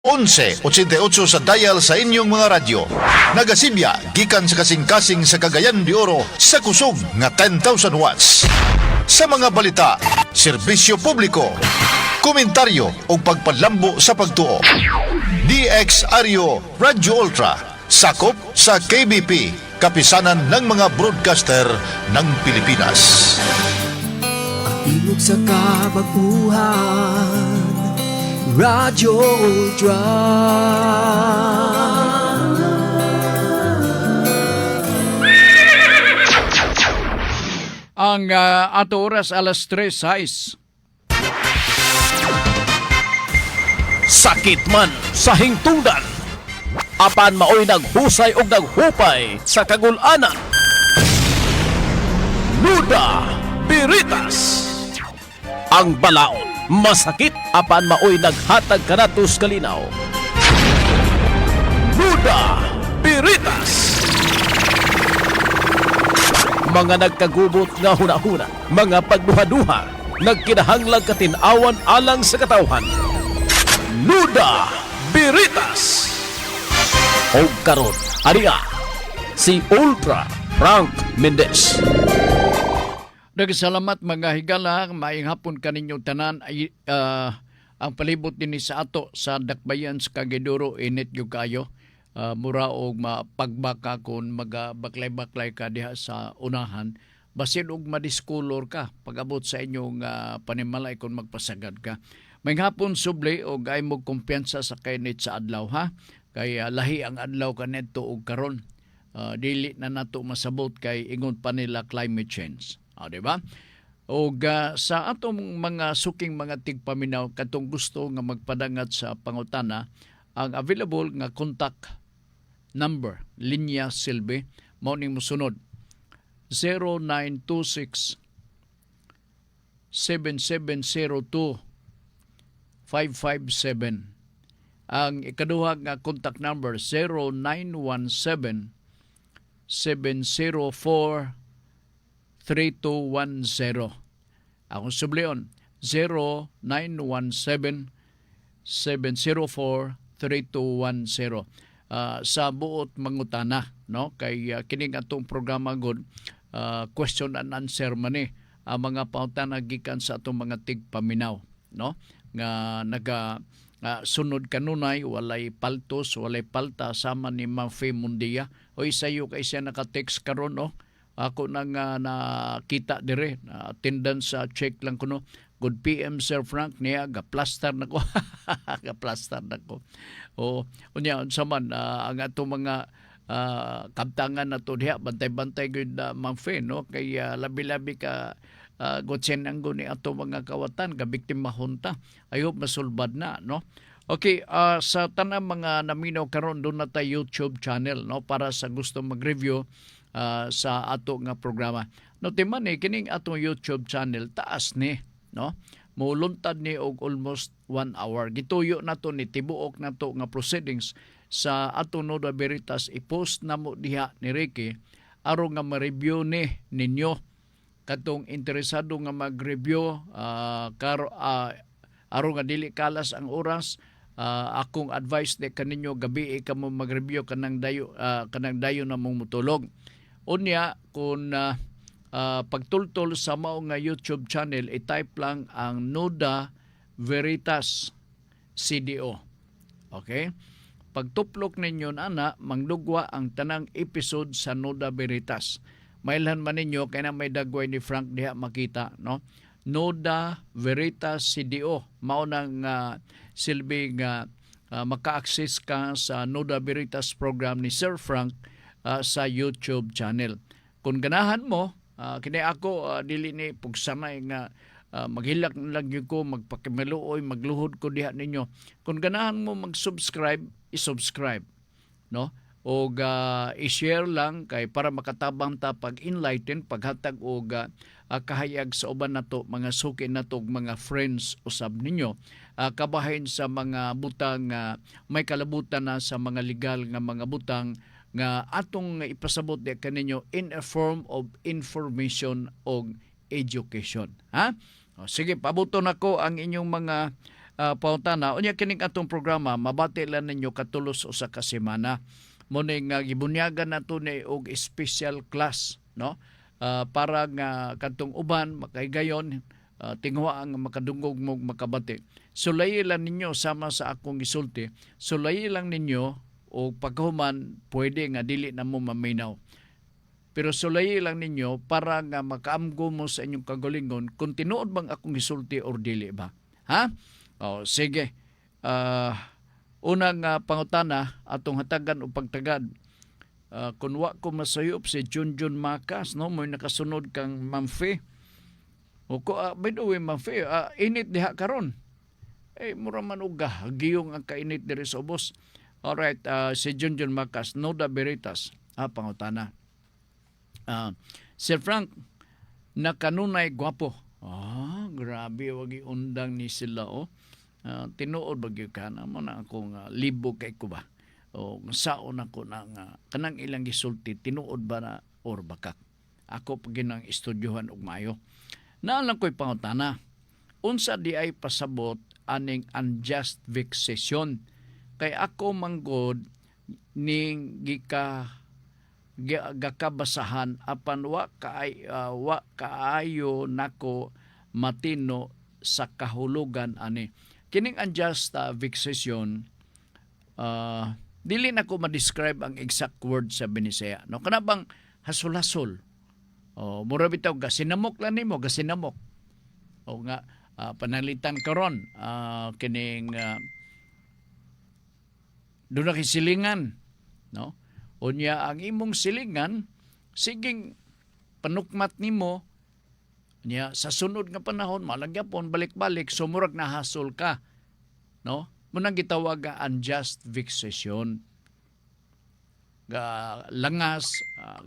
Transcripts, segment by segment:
1188 sa dial sa inyong mga radyo. Nagasibya, gikan sa kasing-kasing sa Cagayan de Oro sa kusog nga 10,000 watts. Sa mga balita, serbisyo publiko, komentaryo o pagpalambo sa pagtuo. DXRyo Radio Ultra, sakop sa KBP, kapisanan ng mga broadcaster ng Pilipinas. Tingog sa kabaguhan, Radyo Ultra. Ang ato oras alas 3:06. Sakit man sa hingtungdan, apan maoy naghusay og naghupay sa kagul-ana. Nuda Biritas. Ang balaod masakit apan maoy naghatag kanatos kalinaw. Nuda Biritas. Mga nagkagubot nga hunahuna, mga pagduha-duha, nagkinahanglang katinawan alang sa katawhan. Nuda Biritas. O karon, ariya, si Ultra Frank Mendez. Nagsalamat mga higala, maayong hapon kaninyong tanan. Ang palibot din sa ato sa Dakbayan sa Cagayan init yung kayo. Mura o pagbaka kung magabaklay-baklay ka diha sa unahan. Basin og madiskolor ka pag-abot sa inyong panimalay kung magpasagad ka. May hapon subli o gay mo kumpiyansa sa kainit sa adlaw ha. Kay lahi ang adlaw kanito og karon. Dili na nato masabot kay ingon pa nila climate change. Diba? O sa atong mga suking mga tigpaminaw katong gusto nga magpadangat sa pangutana, ang available nga contact number linya silbi mao ning mosunod 0926 7702 557. Ang ikaduha nga contact number 0917 704 3210. Akong sublion 0917 704 3210. Sa buot mangutana no kay kining atong programa gud question and answer man ni ang mga pangutana gikan sa atong mga tigpaminaw no nga naga sunod kanunay walay paltos walay palta sama ni Ma'am Faye Mundia. Oy sayo kay siya naka-text karon no. Ako nang nakita dire, attendance check lang kuno. Good PM Sir Frank niya ga-plaster nako. Ga-plaster nako. O unya unsa man ang ato mga kabtangan nato diha bantay-bantay gud Ma'am Faye no kay labi-labi ka gotsen ang guni ato mga kawatan ga biktima hunta. I hope masulbad na no. Okay, sa tanang mga naminaw karon doon na tayo YouTube channel no para sa gusto mag-review sa ato nga programa. No timan ni kining atong YouTube channel taas ni no. Muluntad ni og almost 1 hour. Gituyo nato ni tibuok nato nga proceedings sa ato Nuda Biritas i-post namo diha ni Ricky aron nga ma-review ni ninyo katong interesado nga mag-review aron nga dili kalas ang oras. Akong advice de kaninyo gabi kamo mag-review kanang dayo na mong mutulog. Unya kung pagtultol sa mao nga YouTube channel i-type lang ang Nuda Veritas CDO. Okay? Pagtuplok ninyo ana mangdugwa ang tanang episode sa Nuda Veritas. Mailhan man ninyo kay na may dagway ni Frank diha makita no. Nuda Veritas CDO mao nang silbi nga maka-access ka sa Nuda Veritas program ni Sir Frank sa YouTube channel. Kung ganahan mo, kini ako dili ni pugsanay nga maghilak lang yun ko, magpakimaluoy, magluhod ko diha ninyo. Kung ganahan mo mag-subscribe, i-subscribe. No? O i-share lang kay para makatabang ta pag-enlighten, paghatag o kahayag sa uban nato mga suki nato mga friends usab ninyo. Kabahin sa mga butang may kalabutan na sa mga legal nga mga butang nga atong ipasabot di kaninyo in a form of information o education. Ha? O, sige, pabuton ako ang inyong mga pangutana, unya kining atong programa mabati lang ninyo katulos usa ka semana. Mo ning gibunyagan nato ni og special class, no? Para nga kadtong uban makaigayon tingwa ang makadungog mo makabati. Sulayi lang ninyo sama sa akong gisulti. Sulayi lang ninyo o paghuman pwede nga dili na mo maminaw. Pero sulayi lang ninyo para nga makaamgo mo sa inyong kagalingon kung tinuod bang akong gisulti or dili ba. Ha? O sige. Unang pangutana atong hatagan o pagtagad. Kung wa ko masayop si Junjun Makas, no, may nakasunod kang Mamfe. O ko, by the way, Mamfe, init diha karon. Mura man uga, giyong ang kainit diri sa ubos. Alright, si Junjun Makas, Noda Veritas, pangutana. Sir Frank, nakanunay gwapo. Grabe, wagi undang ni sila, oh. Tinuod bagyo ka naman akong libo kay ko ba o saon ako ng kanang ilang gisulti tinuod ba na or bakak ako pag ginang estudyohan og mayo naalang ko'y pangutana unsa di ay pasabot aning unjust vexation kay ako manggod ning gakabasahan apan wa kaayo nako matino sa kahulugan ani. Kining unjust vexation, dili na ko ma-describe ang exact word sa Binisaya. No? Kana bang hasol-hasol? Mura bitaw, gasinamok lang nimo, gasinamok. O nga, panalitan karon kining doon na kisilingan. No? Unya, ang imong silingan, siging panukmat nimo, niya sa sunod nga panahon malagyapon balik-balik sumurag na hasol ka, no? Munang gitawag nga unjust vexation, ga langas,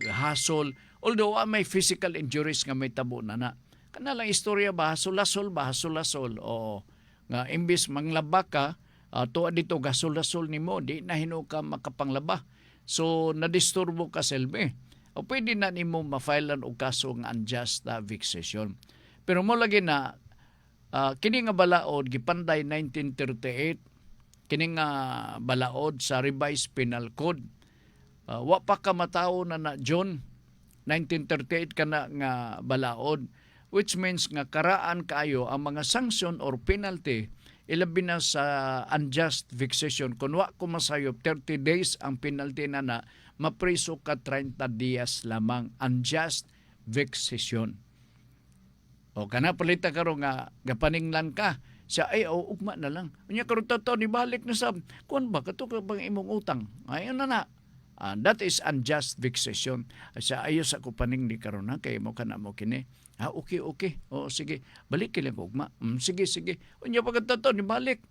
ga hasol, although may physical injuries nga may tabo na kana lang istorya ba hasol-hasol o nga imbis manglaba ka tuwa dito gasol-hasol nimo di na hino ka makapanglaba, so nadisturbo ka selbe. O pwede na nimo ma-filean og kaso nga unjust vexation. Pero mo lagi na kini nga balaod gipanday 1938, kini nga balaod sa revised penal code. Wa pa ka matawo na John 1938 kana nga balaod, which means nga karaan kaayo ang mga sanction or penalty ilabi na sa unjust vexation. Kung wa ko masayop 30 days ang penalty na mapriso ka 30 dias lamang, unjust vexation. O kana palita karon nga gapaninglan ka siya ay ugma na lang. Unya karon taw ni balik na sa kun ba kato ka bang imong utang. Ayon na. That is unjust vexation. Siya ayos ako paningli karon na kay mo kana mo kini. Okay. O sige, balik kila ko ugma. Sige. Unya pagkatato ni balik.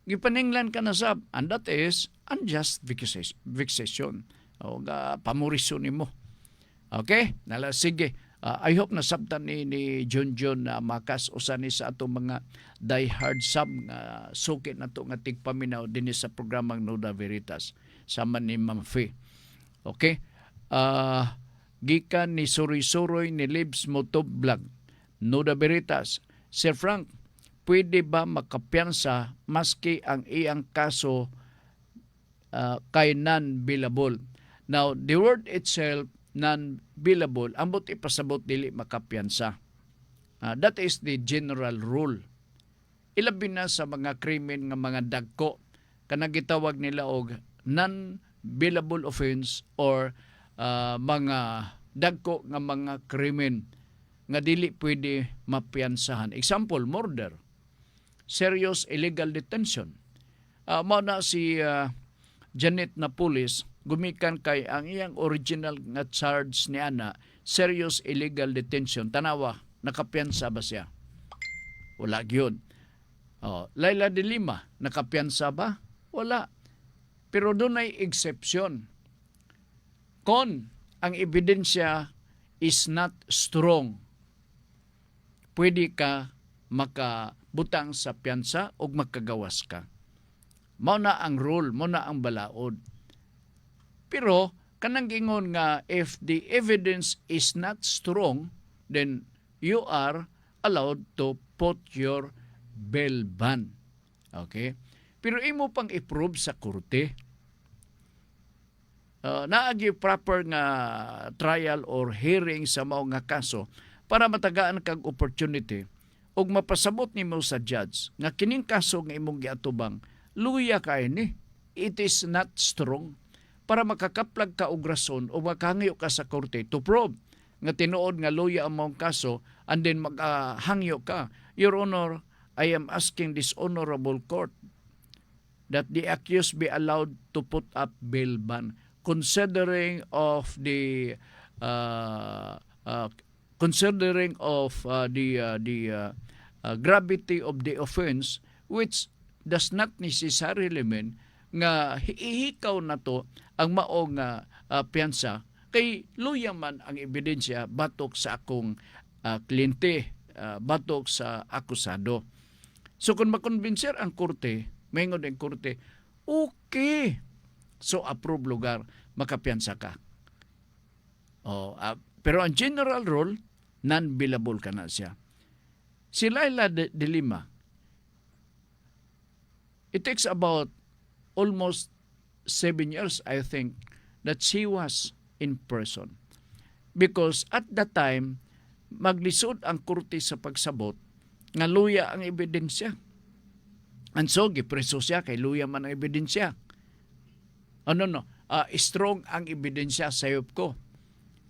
Gipaninglan ka na sab, and that is unjust vexation. O pamuriso nimo. Okay? Nala sige. I hope na sabtan ni Junjun Makas usan ni sa atong mga diehard sub suki na to nga tigpaminaw dinhi sa programang Noda Veritas sama ni Ma'am Fee. Okay? Gikan ni Suroy ni Libs Motob Vlog, Noda Veritas. Sir Frank, pwede ba makapiyansa maski ang iyang kaso kay non-billable? Now, the word itself, non-billable, ambot ipasabot dili makapiyansa. That is the general rule. Ilabi na sa mga krimen nga mga dagko, kanang gitawag nila og non-billable offense or mga dagko nga mga krimen nga dili pwede mapiyansahan. Example, murder. Serious illegal detention. Mao na si Janet Napoles gumikan kay ang iyang original nga charge ni ana, serious illegal detention. Tanawa, nakapiyansa ba siya? Wala gyud. Laila de Lima, nakapiyansa ba? Wala. Pero doon ay exception. Kung ang ebidensya is not strong, pwede ka makabutang sa piyansa o makagawas ka. Mao na ang rule, mao na ang balaod. Pero kanang gingon nga if the evidence is not strong, then you are allowed to put your bail ban. Okay? Pero imo pang i-prove sa korte. Naagi proper nga trial or hearing sa mao nga kaso para matagaan kag opportunity ug mapasabot nimo sa judge nga kining kaso nga imong giatubang luya kay ni. It is not strong para makakaplag ka og rason o makahangyo ka sa korte to prove nga tinuod nga luya ang mong kaso and then maghangyo ka. Your Honor, I am asking this honorable court that the accused be allowed to put up bail ban considering of the gravity of the offense, which does not necessarily mean nga ihikaw na to ang mao nga piyansa kay luya man ang ebidensya batok sa akong kliyente, batok sa akusado. So kung makonbinser ang korte, mayngon ang korte, okay. So approve lugar, makapiyansa ka. Pero ang general rule, non-billable ka na siya. Si Laila de Lima, it takes about almost 7 years, I think, that she was in prison. Because at that time, maglisod ang korte sa pagsabot nga luya ang ebidensya. And so, gipreso siya kay luya man ang ebidensya. Strong ang ebidensya sayop ko.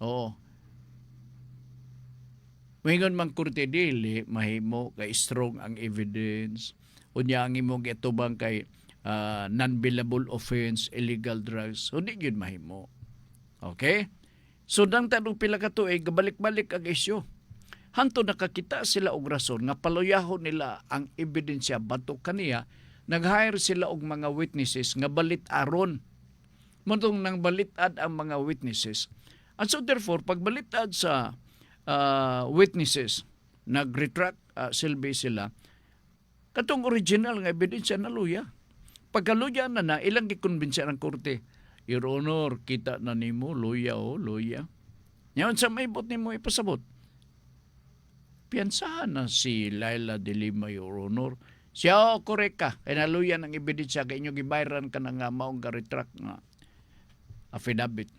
Oo. Mingon man korte dili, mahimo kay strong ang evidence. Unya ang imong gitubang kay non-billable offense, illegal drugs. Hindi yun mahimo. Okay? So, nang tanong pila ka to, gabalik-balik ang isyo. Hanto nakakita sila og rason nga paluyahon nila ang ebidensya batok kaniya, nag-hire sila og mga witnesses nga balit aron. Muntong nang balitad ang mga witnesses. And so therefore, pagbalitad sa witnesses, nag-retract silbi sila, katong original nga ebidensya na luya. Pagkaluya na ilang gikonbinsya ng korte. Your Honor, kita na nimo, luya luya. Ngayon sa maibot nimo ipasabot. Piyansahan na si Laila de Lima, Your Honor. Siya korek ka. Kaya naluya ng ebidensya, kaya inyo gibayran ka na nga maong ka-retract nga affidavit.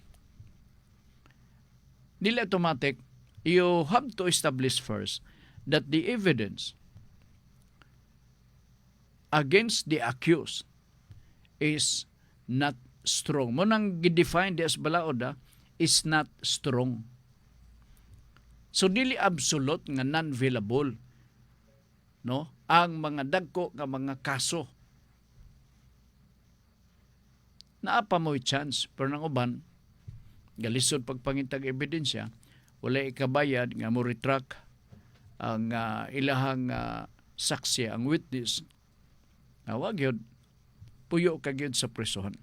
Dili automatic, you have to establish first that the evidence against the accused is not strong. Mo nang gi-define as balaod is not strong. So dili absolute nga non-available no ang mga dagko nga mga kaso. Naa pa mo'y chance pero nang uban galisod pagpangitag ebidensya wala ikabayad nga mo retract ang ilahang saksi, ang witness. Wag yun puyo ka gyud sa prison.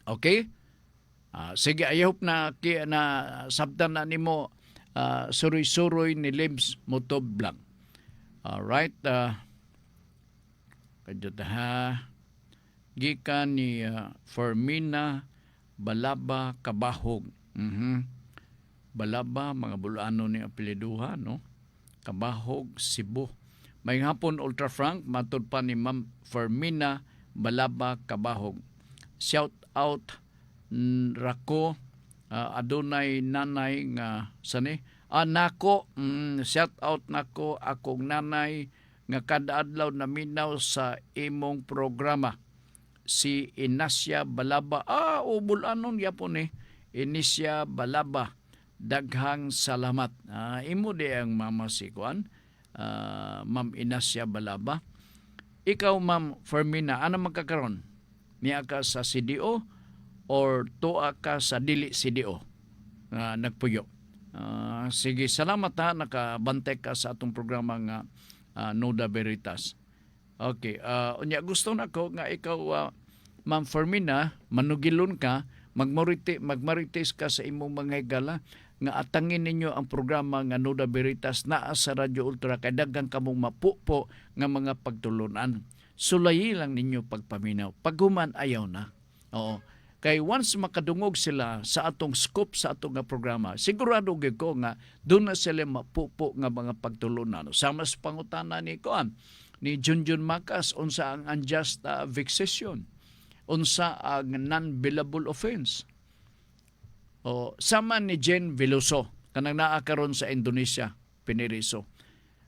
Okay? Sige, I hope na sabtan na nimo suroy-suroy ni Limbs Motob lang. Alright. Gikan ni Fermina Balaba Kabahog. Balaba, mga Bulano ni apeliduha, no? Kabahog, Cebu. May hapon Ultra Frank, matod pa ni Ma'am Fermina Balaba Kabahog. Shout out Rako, adunay nanay nga sani nako, shout out nako akong nanay nga kada adlaw naminaw sa imong programa, si Inasya Balaba. Ubulanon yapon Inasya Balaba, daghang salamat. Imo di ang mama si Kuan, Ma'am Inasya Balaba. Ikaw Ma'am Fermina, ano magkakaroon niya ka sa CDO or tuwa ka sa dili CDO nagpuyo? Sige, salamat nakabantay ka sa atong programa nga Nuda Veritas. Okay, unya gusto na ko nga ikaw Ma'am Fermina, manugilon ka, magmarites ka sa imong mga higala nga atangin ninyo ang programa nga Nuda Veritas naa sa Radyo Ultra kay daghang kamong mapupo nga mga pagtulunan. Sulayi lang ninyo pagpaminaw. Paghuman ayaw na. Oo. Kay once makadungog sila sa atong scope sa atong nga programa, sigurado gyud ko nga doon na sila mapupo nga mga pagtulunan. Sama sa pangutana ni Koan, ni Junjun Macas, unsa ang unjust vexation, unsa ang non-billable offense. O sama ni Jen Veloso, kanang naa karon sa Indonesia, piniriso.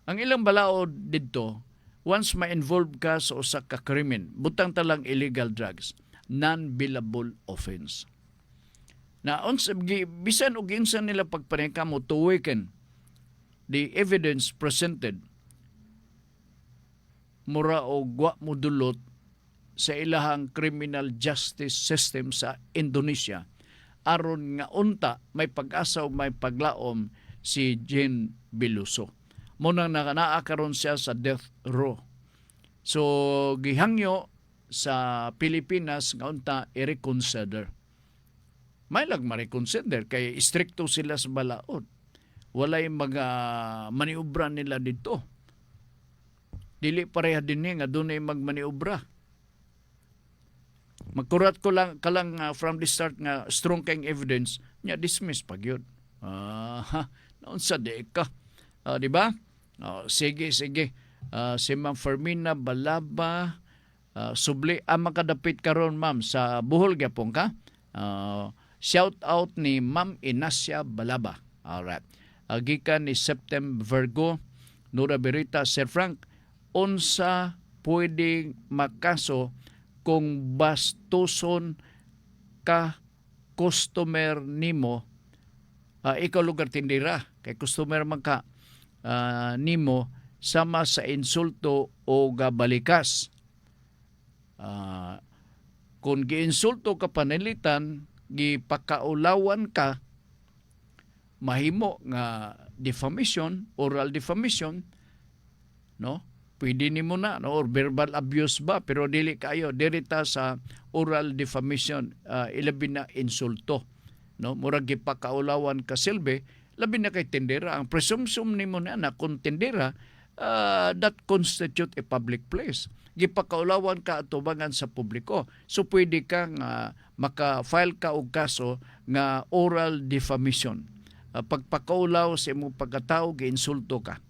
Ang ilang balaod didto, once ma-involve ka sa usa ka krimen, butang talang illegal drugs, non-billable offense. Na bisan og insa nila pagpaningkamo to weaken the evidence presented, mura og wa mo dulot sa ilahang criminal justice system sa Indonesia aron nga unta may pag-asa o may paglaom si Jane Veloso. Muna naa karon siya sa death row. So gihangyo sa Pilipinas nga unta i-reconsider. May lang ma-reconsider kay istrikto sila sa balaod. Walay mga maniobra nila dito. Dili pareha din nga dunay magmaniobra. Magkurat ko lang kalang from the start nga strong kayong evidence nya dismiss pag yun. Naon sa di ka. Di ba? Sige. Si Ma'am Fermina Balaba, subli ang makadapit karon ma'am sa Bohol gyapon ka. Shout out ni Ma'am Inasia Balaba. Alright. Gikan ni September Virgo, Nora Berita, Sir Frank, unsa pwedeng makaso kung bastuson ka customer nimo, ikaw lugar tindira kay customer man ka nimo sama sa insulto o gabalikas. Kung giinsulto ka panilitan, gipakaulawan ka, mahimo nga defamation, oral defamation, no? Pwede nimo na, no? Or verbal abuse ba, pero dili kayo dirita sa oral defamation, ilabi na insulto, no? Murag gipakaulawan ka silbi, labi na kay tindera. Ang presumption nimo na kung tindera, that constitute a public place. Gipakaulawan ka atubangan sa publiko. So pwede kang maka-file ka og kaso nga oral defamation. Pagpakaulaw sa imong pagkatao, giinsulto ka.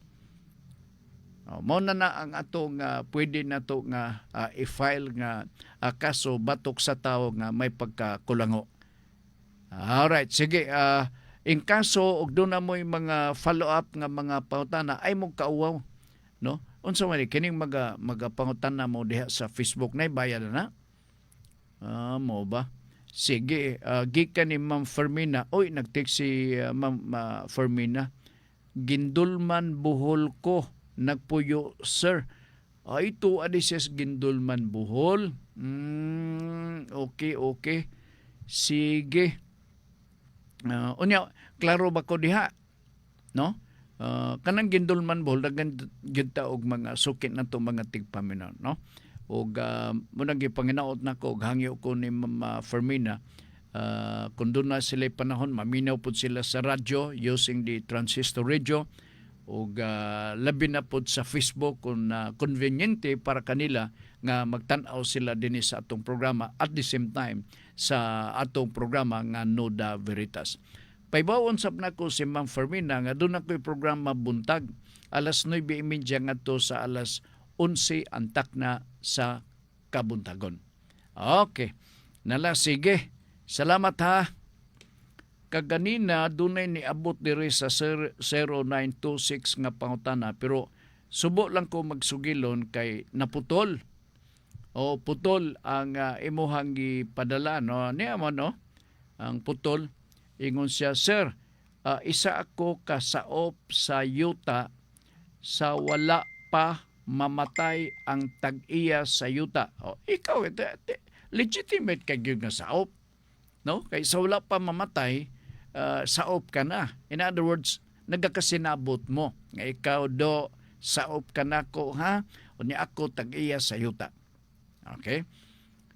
Mao na ang atong pwede na to nga i-file nga kaso batok sa tao nga may pagkakulango. Alright, sige. In kaso og doon na mo'y mga follow-up nga mga pangutana ay mo kauwaw, no? Unsa man kining magapangutana mo diha sa Facebook na bayad na? Mo ba? Sige, gikan ni Ma'am Fermina. Oy, nag-text si Ma'am Fermina. Gindulman Bohol ko, nagpuyo sir. Ito adises Gindulman Bohol. Okay. Sige. Unya, klaro ba ko diha? No? Kanang Gindulman Bohol, dagan gita og mga sukit na to mga tigpaminon, no? Og muna gipanginaot nako og hangyo ko ni Ma'am Fermina, kung doon na sila panahon, maminaw po sila sa radyo using the transistor radio, og labi na po sa Facebook kung conveniente para kanila nga magtanaw sila din sa atong programa at the same time sa atong programa nga Nuda Veritas. Paibawon sab nako si Ma'am Fermina nga doon ako'y programa buntag alas 9:30 ngadto sa alas 11 antak na sa kabuntagon. Okay. Nala, sige. Salamat ha. Kaganina dunay niabot diri sa 0926 nga pangutana pero subo lang ko magsugilon kay naputol. O putol ang imuhang gipadala, no? Niya mo, no? Ang putol. Ingon siya, sir, isa ako kasaop sa yuta sa wala pa mamatay ang tag-iya sa yuta. O, ikaw, legitimate ka yun nga saop. No? Kaya sa wala pa mamatay, saop ka na. In other words, nagakasinabot mo. Nga ikaw do, saop ka na ko, ha? O ni ako tag-iya sa yuta. Okay?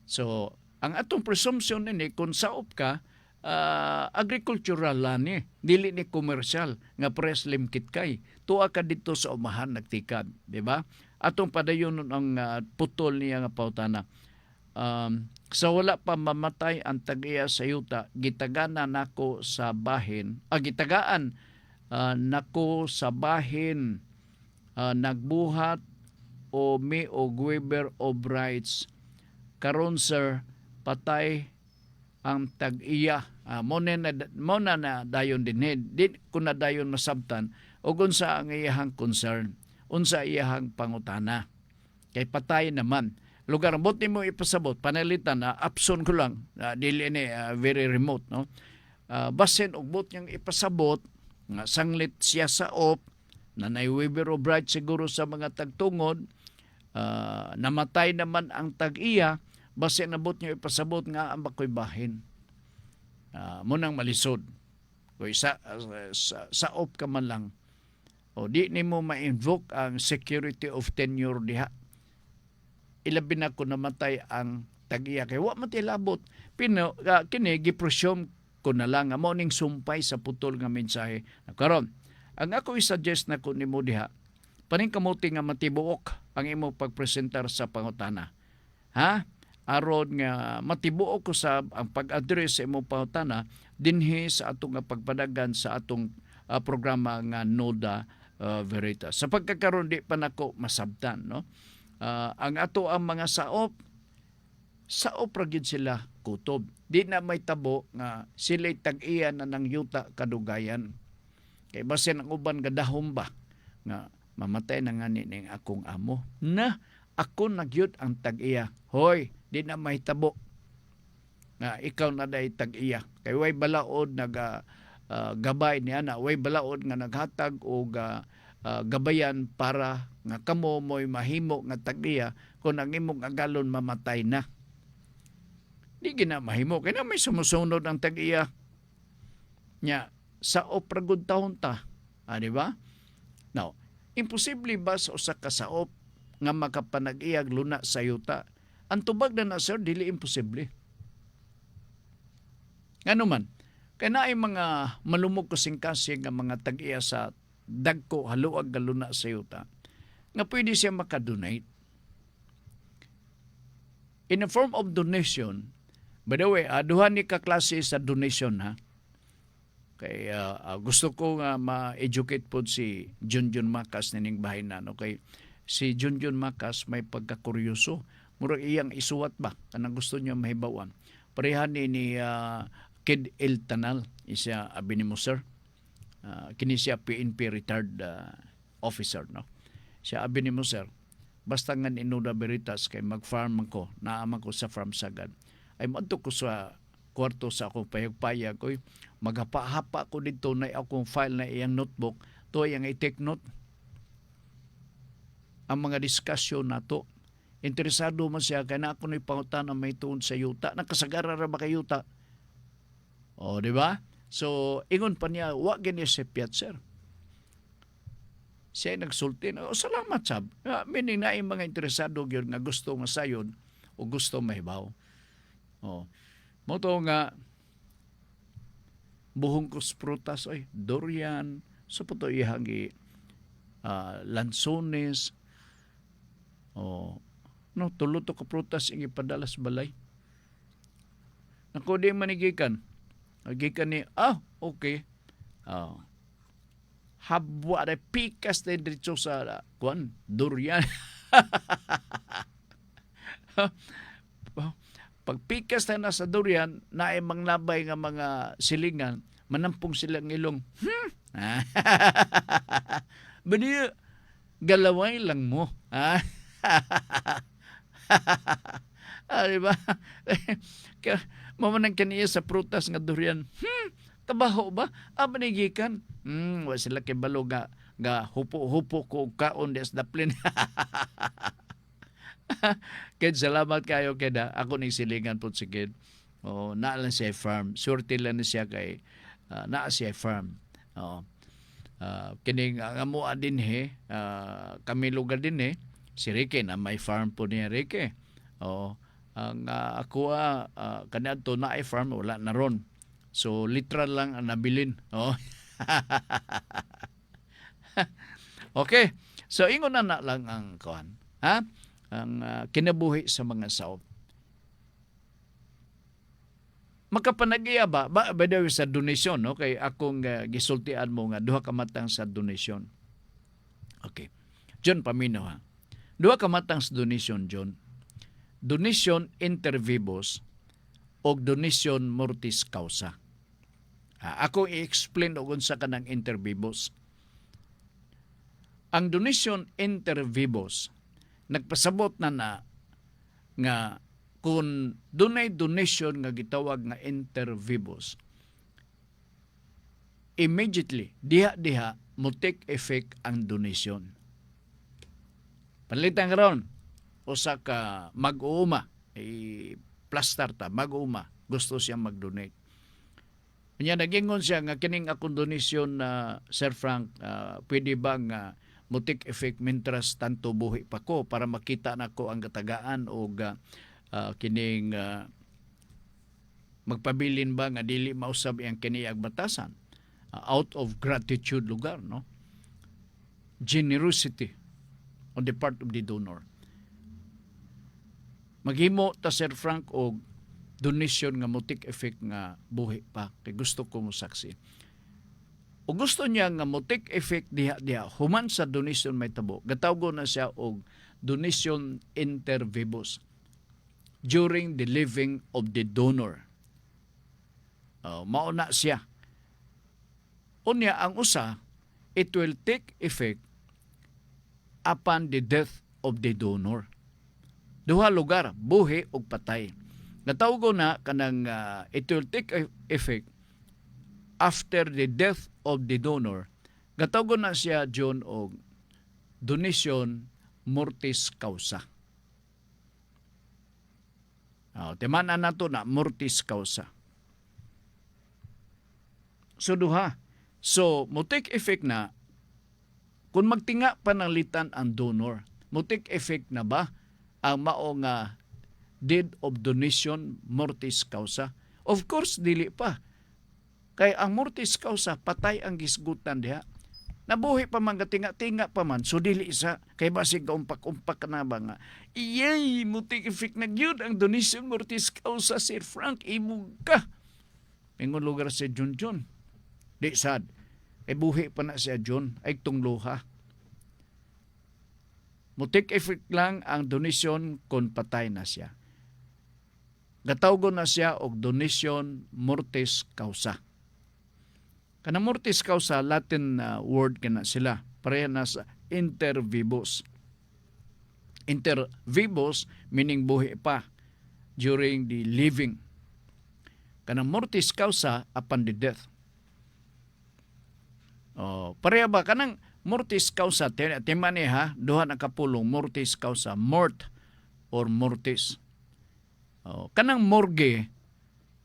So, ang atong presumption nini, kung saop ka, agricultural lani, dili ni commercial nga press limkit kay. Tuwa ka dito sa umahan nagtikad, di ba? Atong padayon ang putol niya nga pautana. sa wala pa mamatay ang tag-iya sa yuta, gitagana nako sa bahin, gitagaan nako sa bahin, nagbuhat o me o waiver of rights. Karon sir, patay ang tag-iya. Mo na dayon din. Di ko na dayon masabtan o unsa ang iyahang concern, unsa iyahang pangutana. Kay patay naman. Lugar bot nimo ipasabot, panalitan abson ko lang, dili ni very remote, no. Basin og bot niyang ipasabot nga sanglit siya sa op, na waiver of rights siguro sa mga tagtungod, namatay naman ang tag-iya, basin na bot niya ipasabot nga ang bakoy bahin. Munang malisod. Kung sa op ka man lang, o di nimo ma-invoke ang security of tenure diha. Ilabi na kung namatay ang tag-iya kay wa man tilabot. Kini gipresume ko na lang amo ning sumpay sa putol nga mensahe. Karon, ang ako i-suggest na ko nimo diha, paning kamuti nga matibuok ang imo pagpresentar sa pangutana. Ha? Aron nga matibuok ko sa ang pag-address sa imong pangutana dinhi sa atong nga pagpadagan sa atong programa nga Noda Veritas. Sa pagkakaroon di pa nako masabtan, no? Ang ato ang mga saop ra gyud sila kutob. Di na may tabo nga sila tag-iya na ng yuta kadugayan. Kay basin ang uban gadahom ba nga mamatay na nga ning akong amo. Na ako nagyud ang tag-iya. Hoy, di na may tabo nga ikaw na day tag-iya. Kay way balaod gabay niya na, way balaod nga naghatag og gabayan para nga kamo mo'y mahimo nga tag-iya kung ang imong agalon mamatay na. Di gina mahimo. Kaya na may sumusunod ang tag-iya nya sa opragod taon ta. Di ba? Now, imposible ba sa usa ka saop nga makapanag-iyag luna sa yuta? Ang tubag na sir, dili imposible. Ngano man, kaya na ay mga malumog kasing-kasing nga mga tag-iya sa dagko haluag galuna sa yuta nga pwede siya makadonate in a form of donation. By the way, duha ni ka klase sa donation, ha. Kay gusto ko nga ma-educate po si Junjun Macas nining bahay na, no? Kay si Junjun Macas may pagkakuryoso, murag iyang isuwat ba kanang gusto niya mahibawan. Parehan ni Kid El Tanal, isa abi nimo sir. Kini siya PNP retired officer, no. Siya abi nimo sir, basta nga ni Noda Veritas kay mag-farm ko, naama ko sa farm sagad. Ay madto ko sa kwarto sa akong payag-payag koy maghapa-hapa ko dito na akong file na iyang notebook to iyang i-take note ang mga diskusyon nato. Interesado man siya kay na ako ni pangutan ang may tuon sa yuta, nakasagara ra ba kay yuta? O, di ba? So, ingon pa niya, wa gani si Piat, sir. Siya nagsulti na, salamat, sab. Meaning na yung mga interesado yun nga gusto nga sayon o gusto mahibaw. O, mo to nga, buhong kus prutas, durian, so po to ihangi, lansones, tulo to ka prutas yung ipadalas balay. Naku, di manigikan. Gikan ni, okay. Habwa na pikas na dito sa durian. Pag pikas na nasa durian, na ay manglabay nga mga silingan, manampong silang ilong. Badi, galaway lang mo. Diba? Mamanang kaniya sa prutas nga durian. Tabaho ba? Manigikan. Wa sila kay balo nga hupo-hupo ko kaon des daplin. Kid, salamat kayo keda. Ako ning silingan po si Kid. Na lang siya farm. Surti lang siya kay na siya farm. Kining ang amuan din kami lugar din si Ricky na may farm po niya Ricky. Ang ako kanadto na ay farm wala na ron. So literal lang ang nabilin. Okay. So ingon na lang ang kuan. Ang kinabuhi sa mga saop. Makapanag-iya ba by the way, sa donation, no, kay akong gisultian mo nga duha ka matang sa donation. Okay, John paminaw ha, duha ka matang sa donation, John. Donation inter vivos o donation mortis causa. Ako i-explain og unsa kanang inter vivos. Ang donation inter vivos nagpasabot na nga kung dunay donation nga gitawag nga inter vivos, immediately diha mo take effect ang donation. Palitan karon usa ka mag-uuma, plaster ta, mag-uuma, gusto siya mag-donate. Kanya nagingon siya nga kining akong donation na Sir Frank, pwede ba nga mo take effect mintras tanto buhi pa ko para makita nako ang katagaan o kining magpabilin ba nga dili mausab ang kiniag batasan, out of gratitude lugar, no, generosity on the part of the donor. Maghimo ta Sir Frank og donation nga mo take effect nga buhi pa kay gusto ko mo saksi. O gusto niya nga mo take effect diha human sa donation may tabo, gatawgo na siya og donation inter vivos during the living of the donor. Mauna siya. Unya ang usa, it will take effect upon the death of the donor. Duha lugar, buhi ug patay. Gatawgo na kanang it will take effect after the death of the donor. Gatawgo na siya, John, og donation mortis causa. Timanan nato na mortis causa. So duha. So mo take effect na kung magtinga pananglitan ang donor. Mo take effect na ba ang mao nga deed of donation mortis causa? Of course dili pa. Kay ang mortis causa patay ang gisgutan diha. Nabuhi pa man tinga pa man, so dili sa kay basig kaumpak-umpak na ba nga iyay mo take effect na gyud ang donation mortis causa, Sir Frank, imog ka. Ingon lugar si John. Di sad. Kay buhi pa na siya John, ay tungluha. Mo take effect lang ang donation kung patay na siya. Gatawgo na siya og donation mortis causa. Kanang mortis causa, Latin word kana sila. Pareha na sa inter vivos. Inter vivos meaning buhi pa during the living. Kanang mortis causa upon the death. Pareha ba kanang mortis causa timani ha, duha na kapulong mortis causa, mort or mortis. Kanang morgue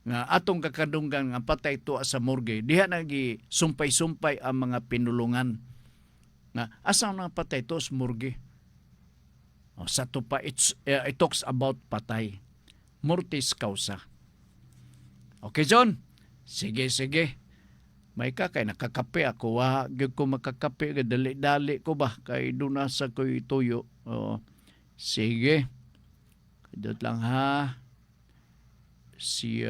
nga atong kakadunggan nga patay tuwa sa morgue, diha nagi sumpay-sumpay ang mga pinulungan nga asa na patay to sa morgue. Sa to pa it talks about patay, mortis causa. Okay John, sige may kay nakakape ako, gyud ko makakape, dali ko ba kay dunasa ko tuyo. Sige, kadot lang ha. Si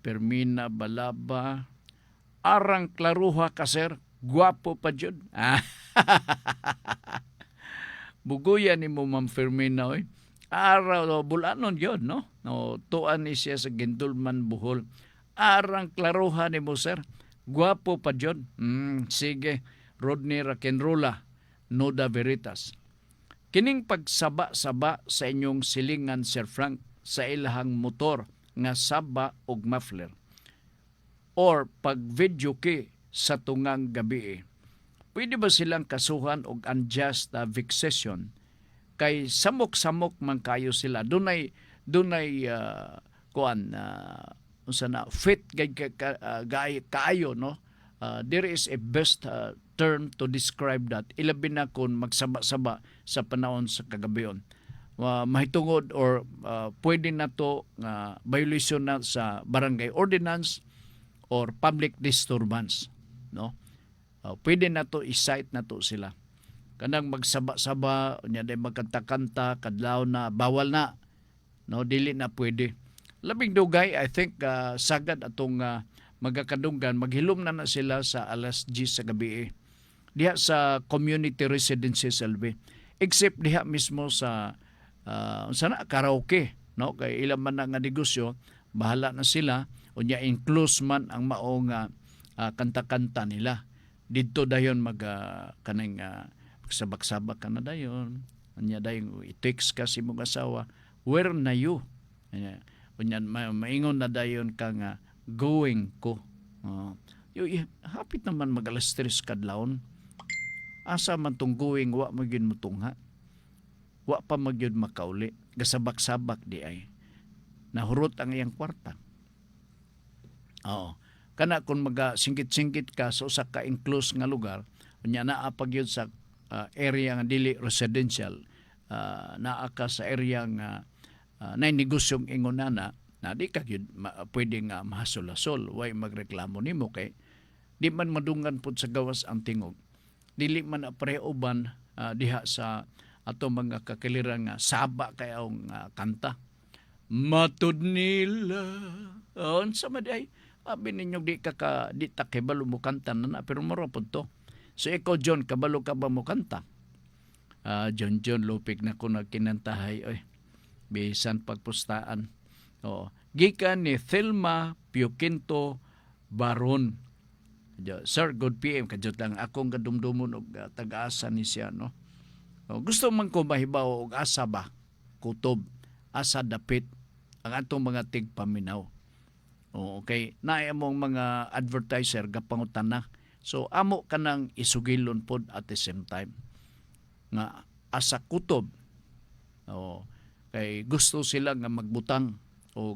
Permina Balaba, arang klaruha ka sir, guwapo pa jud. Buguyan ni mo Ma'am Permina, oy. Araw bulanon yun, no? Tuan ni siya sa Gindulman, Bohol. Arang klaruha ni mo sir, guwapo pa jud. Sige, Rodney Rakenrola, Noda Veritas. Kining pagsaba-saba sa inyong silingan, Sir Frank, sa ilahang motor nga saba og muffler or pag-video key sa tungang gabi, pwede ba silang kasuhan og unjust vexation kay samok-samok man kayo sila? Dunay unsa na fit kaayo, no? There is a best term to describe that. Ilabi na kung magsaba-saba sa panahon sa kagabion. Mahitungod or pwede na to violation na sa barangay ordinance or public disturbance, no? Pwede na to i-cite na to sila. Kanang magsaba-saba nya day magkanta-kanta kadlaw na bawal na, no, dili na pwede. Labing dugay, I think sagad atong magakadunggan, maghilom na sila sa alas 10 sa gabi diha sa community residences LB, except diha mismo sa sana karaoke, no, kay ilang man nga negosyo bahala na sila, unya include man ang maong kanta-kanta nila didto dayon kaning sabak-sabak ka na dayon, unya dayon i-text ka si mong asawa, where na you, unya maingon na dayon ka nga going ko. Hapit naman mag-alas 3 kadlawon. Asa man tong going, wa magyud mo tungha. Wa pa magyud makauli. Gasabak-sabak di ay. Nahurot ang iyang kwarta. Oo. Kana kung magasingkit-singkit ka sa usa ka enclosed nga lugar, unya naa pa gyud sa area nga dili residential, naa ka sa area nga nay negosyong ingonana, na di ka gyud pwede nga mahasol-asol, way magreklamo nimo kay di man madungan pud sa gawas ang tingog. Dili man preoban diha sa ato mga kakiliran nga saba kayong kanta. Matud nila. Unsa man ay abi ninyo di ta kabalo mo kanta na pero moro pud to. So ikaw John, kabalo ka ba mo kanta? John lupig na ko nagkinantahay oy. Bisan pagpustaan. Oo. Gikan ni Thelma Pioquinto Baron. Sir, good PM. Kadyot lang akong kadumdumon og tag-asa ni siya, no? Gusto man ko mahibaw og asa ba? Kutob, asa dapit, ang atong mga tigpaminaw. Okay, naay among mga advertiser gapangutan na. So, amo ka nang isugilon pod at the same time. Nga, asa kutob. Kay gusto sila nga magbutang o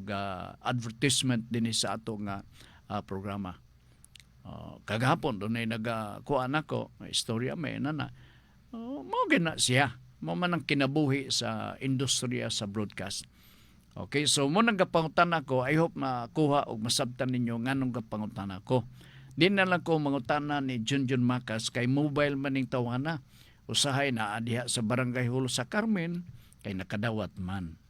advertisement din sa ato nga programa. Kagahapon doon ay nagakuan ako, istorya may na mo gina siya. Mo man ang kinabuhi sa industriya sa broadcast. Okay, so mo nang gapangutan ako, I hope makuha og masabtan ninyo nganong gapangutan ako. Di na lang ko mangutana ni Junjun Macas kay mobile man ning tawana. Usahay na diha sa Barangay Hulo sa Carmen kay nakadawat man.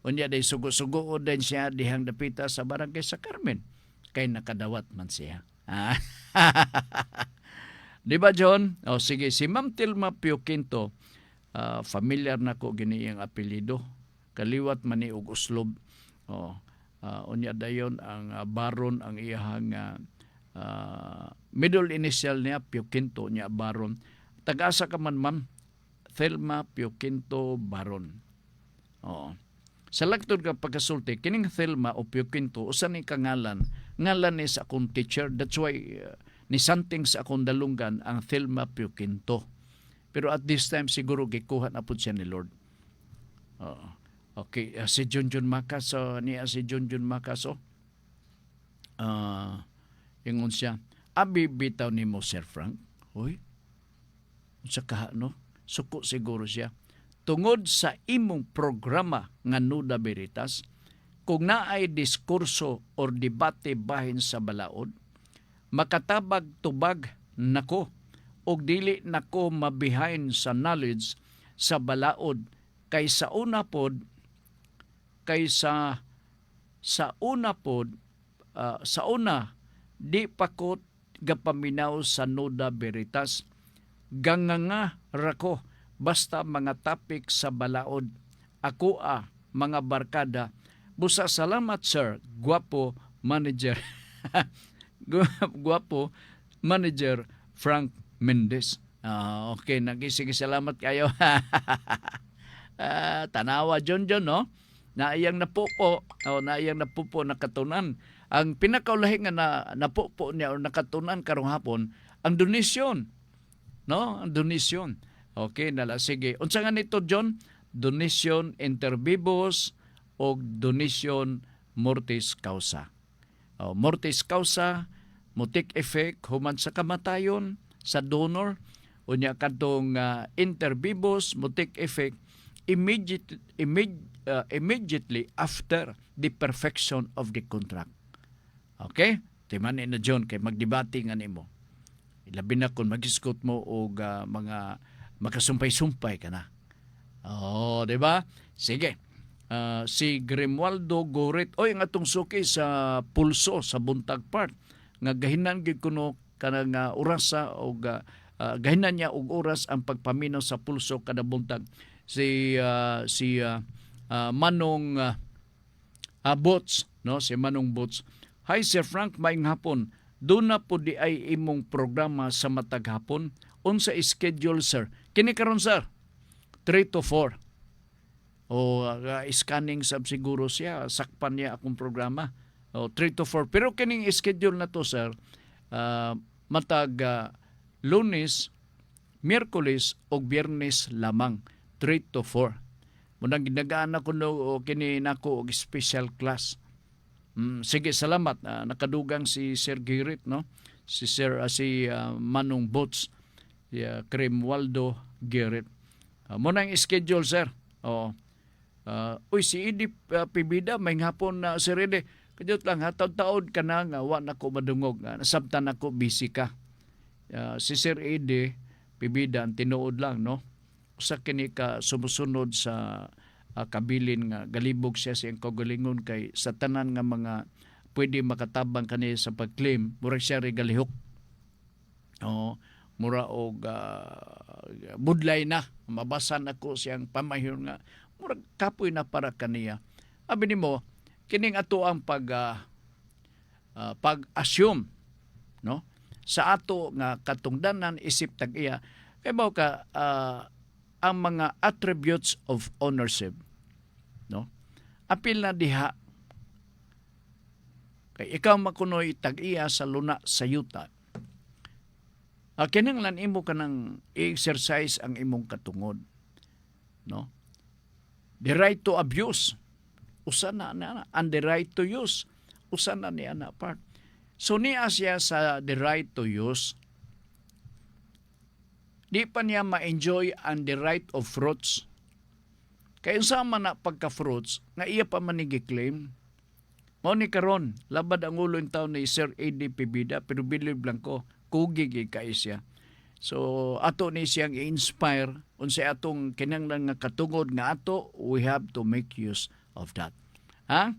Unya day sugo-sugo din siya dihang dapita sa Barangay sa Carmen kay nakadawat man siya. Di ba John? Sige, si Ma'am Thelma Pioquinto, familiar na ko gini ang apelyido. Kaliwat man ni og uslob. Unya dayon ang Baron ang iyang middle initial niya Pioquinto niya Baron. Tagasa ka man ma'am, Thelma Pioquinto Baron. Sa lagtod ka pagkasulti, kining Thelma o Pioquinto, usa ni kangalan, ngalan ni sa akong teacher, that's why ni something sa akong dalunggan ang Thelma Pioquinto. Pero at this time, siguro gikuha na po siya ni Lord. Okay, si Junjun Macas, niya si Junjun Macas, ingon siya, abi bitaw ni mo, Sir Frank. Uy, sa kaha, no? Suko siguro siya. Tungod sa imong programa nga Nuda Veritas, kung naay diskurso or debate bahin sa balaod, makatabag tubag nako og dili nako mabihain sa knowledge sa balaod kaysa una pod sa una di pakot gapaminaw sa Nuda Veritas, ganganga rako basta mga topic sa balaod. Ako mga barkada. Busa salamat sir. Guwapo manager. Guwapo manager Frank Mendez. Okay, nagisige salamat kayo. Tanawa John, no? Naiyang napupo. Naiyang napupo nakatunan. Ang pinakaulahi nga napupo niya o nakatunan karong hapon, ang donasyon. No? Ang donasyon. Okay, sige. Unsa nga nito, John? Donation inter vivos o donation mortis causa. Mortis causa, mutik effect, human sa kamatayon, sa donor, unya kadtong inter vivos, mutik effect, immediately after the perfection of the contract. Okay? Timan na John, kay magdebate nga nimo. Ilabi na kung mag-iskot mo o mga makasumpay-sumpay ka na. Di ba? Sige. si Grimualdo Goret oy nga atong suki sa pulso sa buntag part nga gahinan gid kuno kanang orasa o gahinan niya og oras ang pagpaminaw sa pulso kada buntag si Manong Bots, no, si Manong Bots. Hi Sir Frank, maayong hapon. Doon na po di ay imong programa sa matag hapon. Unsa schedule sir? Kini karon sir 3 to 4. O scanning sab siguro siya, sakpan niya akong programa. O 3 to 4. Pero kining schedule na to sir, matag Lunes, Miyerkules ug Biyernes lamang 3 to 4. Munang ginagaan ako no kini nako og special class. Sige, salamat. Nakadugang si Sir Girit, no? Si Manong Bots, Cremualdo Girit. Muna ang schedule, sir. Uy, si Edi Pibida, may hapon na Sir Edi. Kajot lang, taon-taon ka na nga, wa na ko madungog. Nasabtan ako, busy ka. Si Sir Edi Pibida, tinuod lang, no? Usa kini ka sumusunod sa kabilin nga galibog siya sa iyang kagalingon kay sa tanan nga mga pwede makatabang kani sa pag-claim murag siya regalihok mura og budlay na mabasan ako siyang pamahiyon nga murag kapoy na para kaniya abi nimo kining ato ang pag-assume no sa ato nga katungdanan isip tag-iya kay mao ka ang mga attributes of ownership, no? Apil na diha kay ikaw makunoy tag-iya sa luna sa yuta. Kinahanglan imo kanang i-exercise ang imong katungod, no? The right to abuse, usa na and the right to use, usa na niya na part. So niya siya sa the right to use. Di pa niya ma-enjoy ang the right of fruits. Kaya sama na pagka-fruits, nga iya pa manigi-claim. Mao ni karon, labad ang ulo yung taon ni Sir A.D. Pibida, pero bilib lang ko, kugig kay siya. So, ato ni siyang i-inspire, unsay atong kinahanglan nga katungod nga ato, we have to make use of that. Ha?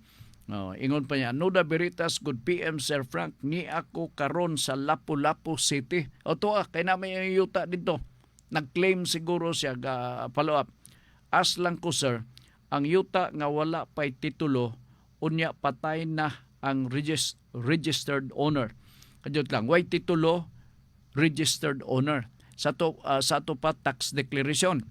Ingon pa niya, Nuda Beritas, good PM Sir Frank, ni ako karon sa Lapu-Lapu City. O to kay namin yung yuta dito. Nag-claim siguro siya, follow up. As lang ko sir, ang yuta nga wala pa'y titulo, unya patay na ang registered owner. Kadiyot lang, why titulo, registered owner. Sa to pa tax declaration.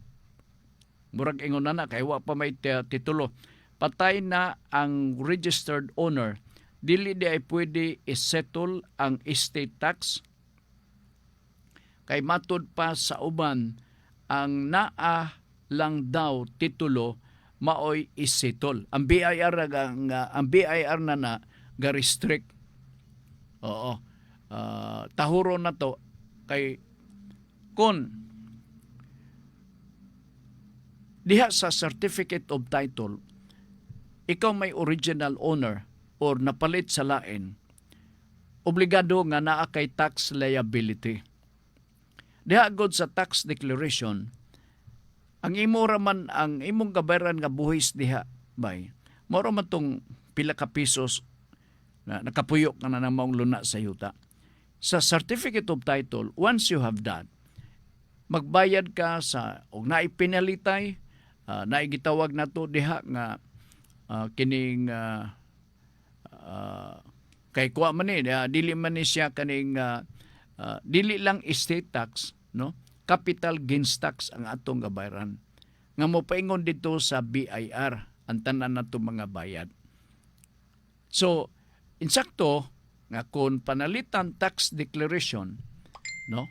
Murag ingon na kay wa pa may titulo. Patay na ang registered owner, dili di ay pwede isettle ang estate tax. Kay matud pa sa uban, ang naa lang daw titulo maoy isettle. Ang BIR na ga restrict. Oo. Tahuro na to kay kun diha sa certificate of title ikaw may original owner or napalit sa lain, obligado nga naa kay tax liability. Diha gud sa tax declaration, ang imo raman ang imong gabayaran nga buhis diha bay, mao man tong pila ka pisos na nakapuyok ka na namang luna sa yuta. Sa certificate of title, once you have that, magbayad ka sa og naay penalty, naigitawag na to diha nga kining kay kuha man ni dili man ni siya kaning dili lang estate tax, no, capital gains tax ang atong gabayaran nga mo paingon dito sa BIR ang tanan nato mga bayad. So insakto nga kung panalitan tax declaration, no,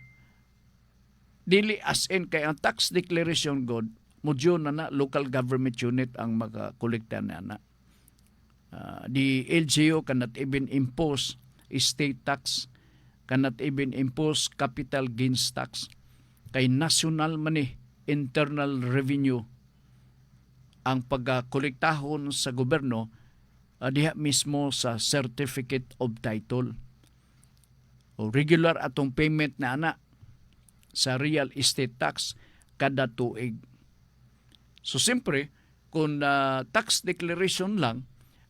dili as in kay ang tax declaration god modyo na local government unit ang makakolekta na. The LGU cannot even impose estate tax, cannot even impose capital gains tax. Kay national man internal revenue ang pagkolektahon sa gobyerno diha mismo sa certificate of title. O regular atong payment na ana sa real estate tax kada tuig. So siyempre, kung tax declaration lang,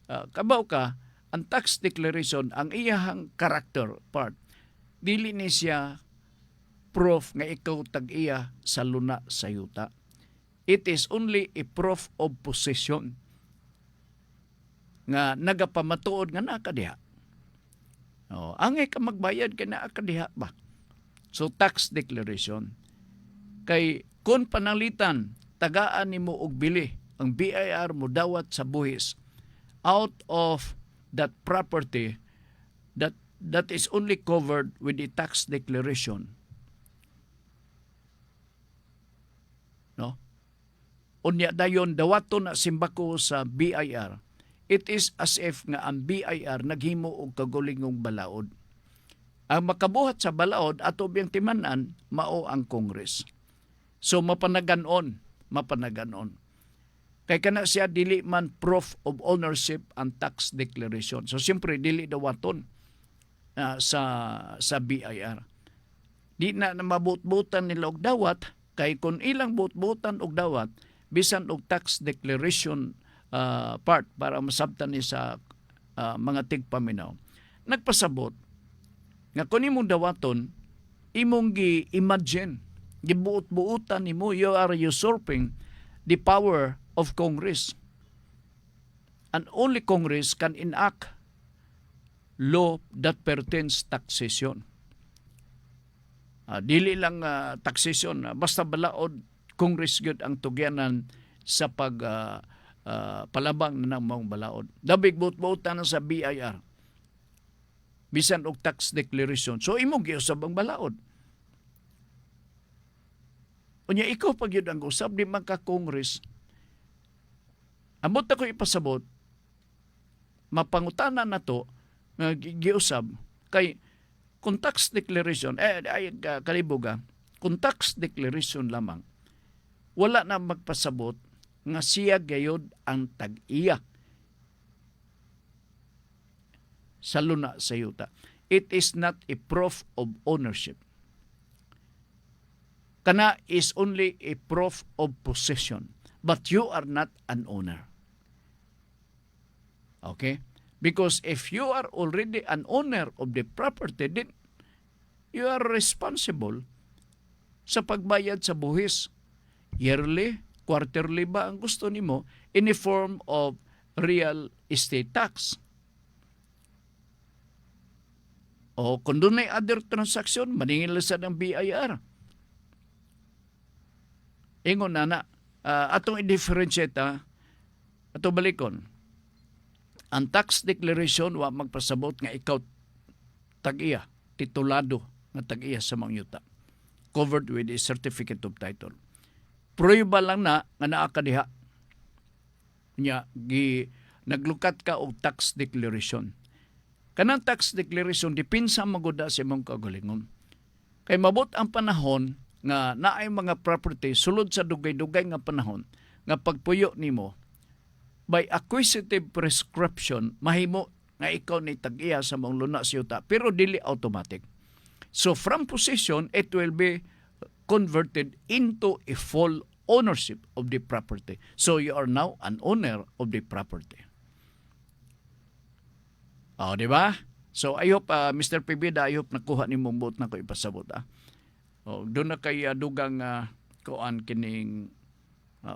kabaw ka, ang tax declaration, ang iyahang character part, dili ni siya proof nga ikaw tag-iya sa luna sa yuta. It is only a proof of possession nga nagapamatuod nga naa ka diha. Angay ka magbayad ka naa ka diha ba? So tax declaration. Kay kung panalitan tagaan nimo og bili, ang BIR mo dawat sa buhis out of that property that is only covered with the tax declaration. No? Unya dayon dawaton na simbako sa BIR. It is as if nga ang BIR naghimo og kagulingong balaod. Ang makabuhat sa balaod ato biyang timanan mao ang Congress. So mapanagan-on. Kay kana siya dili man proof of ownership ang tax declaration. So siyempre dili dawaton sa BIR. Di na mabut-butan nila og dawat kay kung ilang but-butan og dawat bisan og tax declaration part para masabtan ni sa mga tigpaminaw. Nagpasabot nga kung imong dawaton, imong gi-imagine, gibuot-buutan nimo, you are usurping the power of Congress. And only Congress can enact law that pertains taxation. Dili lang taxation, basta balaod, Congress gyud ang tugyanan sa palabang na ng mga balaod. Dabig buot-buotan sa BIR. Bisan og tax declaration. So imo giusab ang balaod. Unya ikaw pag yun ang usab di man ka Congress. Amot ako ipasabot, mapangutanan na to nga giusab kay kung tax declaration kalibuga, kung tax declaration lamang wala na magpasabot nga siya gayod ang tag-iya sa luna sa yuta. It is not a proof of ownership. Kana is only a proof of possession. But you are not an owner. Okay? Because if you are already an owner of the property, then you are responsible sa pagbayad sa buhis. Yearly, quarterly ba ang gusto nimo in the form of real estate tax? O kung doon ay other transaction, maningil sa ng BIR. Ingon na atong i-differentiate atong balikon. Ang tax declaration wa magpasabot nga ikaw tag-iya, titulado nga tag-iya sa mga yuta. Covered with a certificate of title. Proyba lang na nga naa ka diha. Nya naglukat ka og tax declaration. Kanang tax declaration dipinsa maguda sa imong kagalingon. Kay mabot ang panahon nga naay mga property sulod sa dugay-dugay nga panahon nga pagpuyo nimo by acquisitive prescription mahimo nga ikaw ni tag-iya sa mong luna sa yuta pero dili automatic. So from possession it will be converted into a full ownership of the property. So you are now an owner of the property. Di ba? So I hope Mr. PB, I hope nakuha ni mong buot na ko ipasabot. Doon na kay dugang kuan kining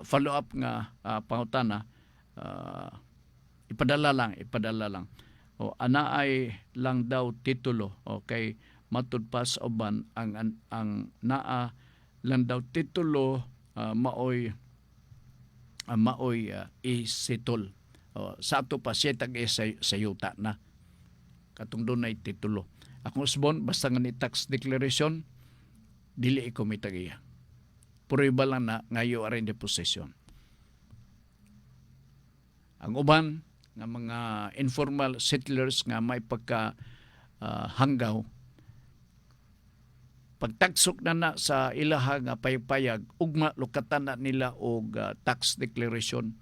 follow up nga pangutana ipadala lang. Ana ay lang daw titulo kay matud pas oban ang naa lang daw titulo maoy isitol. Sa ato pa siya tag sa yuta na. Katong doon ay titulo. Akong usbon, basta nga ni tax declaration, dili ko may tag-iya. Puro iba lang na ngayo are in the possession. Ang uban, nga mga informal settlers nga may pagka hanggaw, pagtagsok na sa ilaha nga paypayag, ugma lukatan na nila og tax declaration.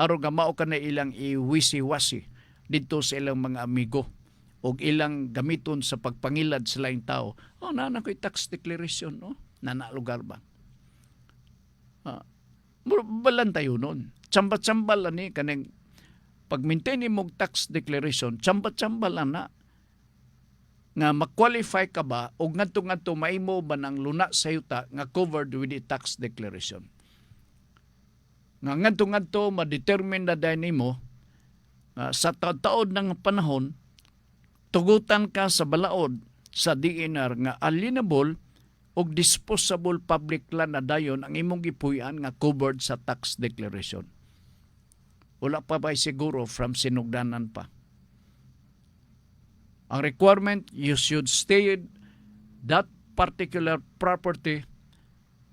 Aron nga mao ka na ilang iwisi-wasi dito sa ilang mga amigo o ilang gamiton sa pagpangilad sa laing tao. Nana ko'y tax declaration, nana lugar ba? balan tayo nun. Tsamba-tsambal ani kanang pag-maintain mo tax declaration, tsamba-tsambal na nga ma-qualify ka ba o ngadto-ngadto maimo ba ng luna sa yuta nga covered with the tax declaration. Nga ngadto-ngadto ma-determine na dahil nimo sa taod ng panahon tugutan ka sa balaod sa DNR nga alienable og disposable public land na dayon ang imong gipuy-an nga covered sa tax declaration. Wala pa ba siguro from sinugdanan pa. Ang requirement, you should stay that particular property,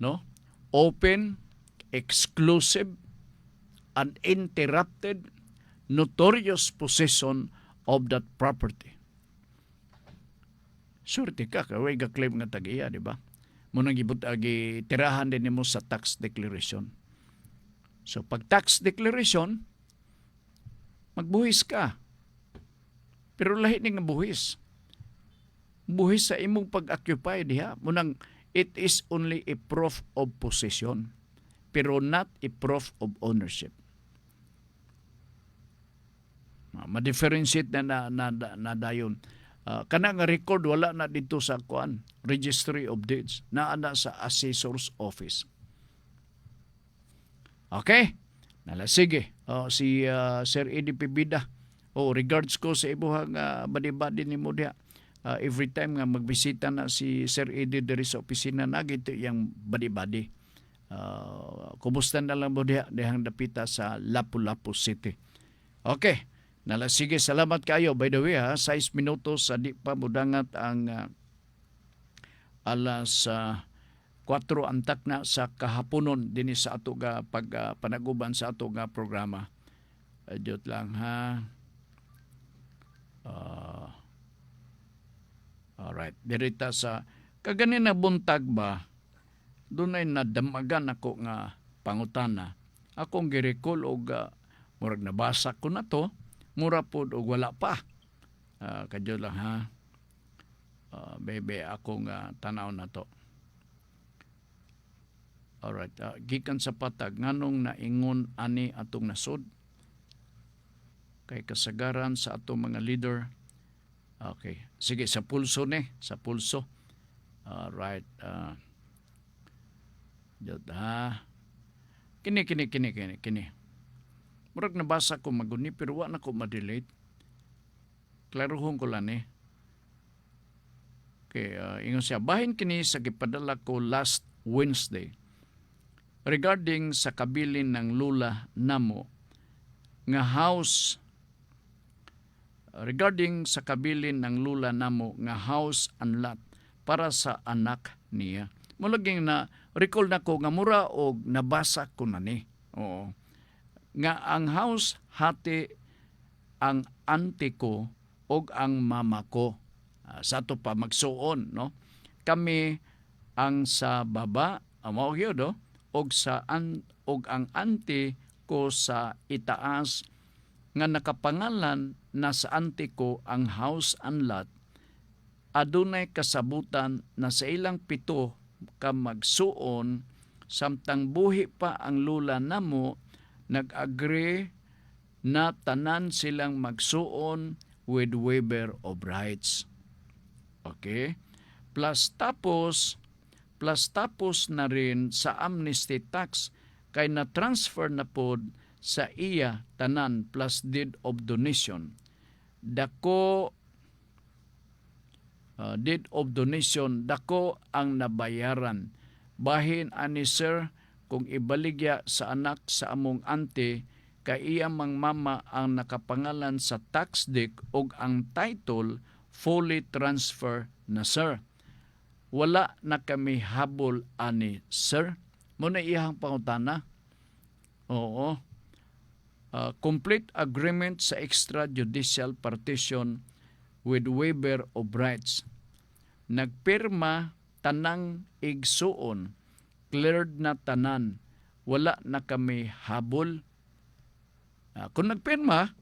no, open, exclusive, uninterrupted, notorious possession of that property. Surti ka, kaway ga-claim nga tag-iya, di ba? Munang agi tirahan din mo sa tax declaration. So, pag tax declaration, magbuhis ka. Pero lahi ni nga buhis. Buhis sa imong pag-occupy diha. Munang, it is only a proof of possession, pero not a proof of ownership. Ma-differentiate na dayon. Kana nga record wala na dito sa kuan, Registry of Deeds, naa na sa Assessor's Office. Okay? Sige. Si Sir Eddie Pibida. Regards ko sa ibuhang badi-badi ni mo diha. Every time nga magbisita na si Sir Eddie diri sa opisina na gito yang badi-badi. Kumusta na lang mo diha dihang dapita sa Lapu-Lapu City. Okay. Sige, salamat kayo. By the way, 6 minutos sa di pa mudangat ang alas 4 antak na sa kahaponon din sa ato ga panaguban sa ato ga programa. Adjot lang ha. Alright. Dirita sa kaganin na buntag ba, doon ay nadamagan ako nga pangutana. Akong girikol o murag nabasa ko na to, mura po o wala pa. Kadyo lang ha. Bebe, akong tanaw na to. Alright. Gikan sa patag, nganong naingon ani atong nasod? Kay kasagaran sa atong mga leader. Okay. Sige, sa pulso ni. Sa pulso. Alright. Kini. Murag nabasa ko maguni pero wa na ko ma-delete. Klaruhon ko lang eh. Okay, ingon siya. Bahin kini sa gipadala ko last Wednesday regarding sa kabilin ng lula namo nga house and lot para sa anak niya. Mulaging na recall na ko nga mura og nabasa ko na ni. Oo. Nga ang house hati ang auntie ko og ang mama ko. Sa to pa magsuon, no? Kami ang sa baba, mao gyud do, og ang auntie ko sa itaas nga nakapangalan na sa auntie ko ang house and lot. Adunay kasabutan na sa ilang 7 ka magsuon samtang buhi pa ang lula namo, nag-agree na tanan silang magsuon with waiver of rights. Okay? Plus tapos na rin sa amnesty tax kay na-transfer na pod sa iya tanan plus deed of donation. Deed of donation, dako ang nabayaran. Bahin ani sir, kung ibaligya sa anak sa among auntie, kay iya mang mama ang nakapangalan sa tax deed og ang title fully transfer na sir. Wala na kami habol ani sir. Muna iyang pangutana. Oo. Complete agreement sa extrajudicial partition with waiver of rights. Nagpirma tanang igsuon, cleared na tanan, wala na kami habol. Kung nagpirma,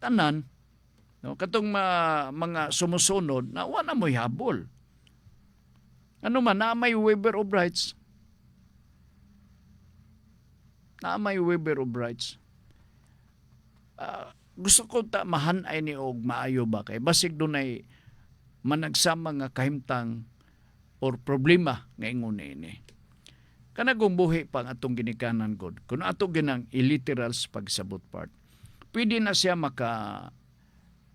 tanan, no, katong mga sumusunod, na wala mo'y habol. Ano man, na may waiver of rights. na may waiver of rights. Gusto ko ta mahanay ni og maayo ba kay basig dunay managsama nga kahimtang or problema nga ingon ini. Kanagong buhi pang atong ginikanan god. Kung ato ginang illiterals pagsabot part, pwede na siya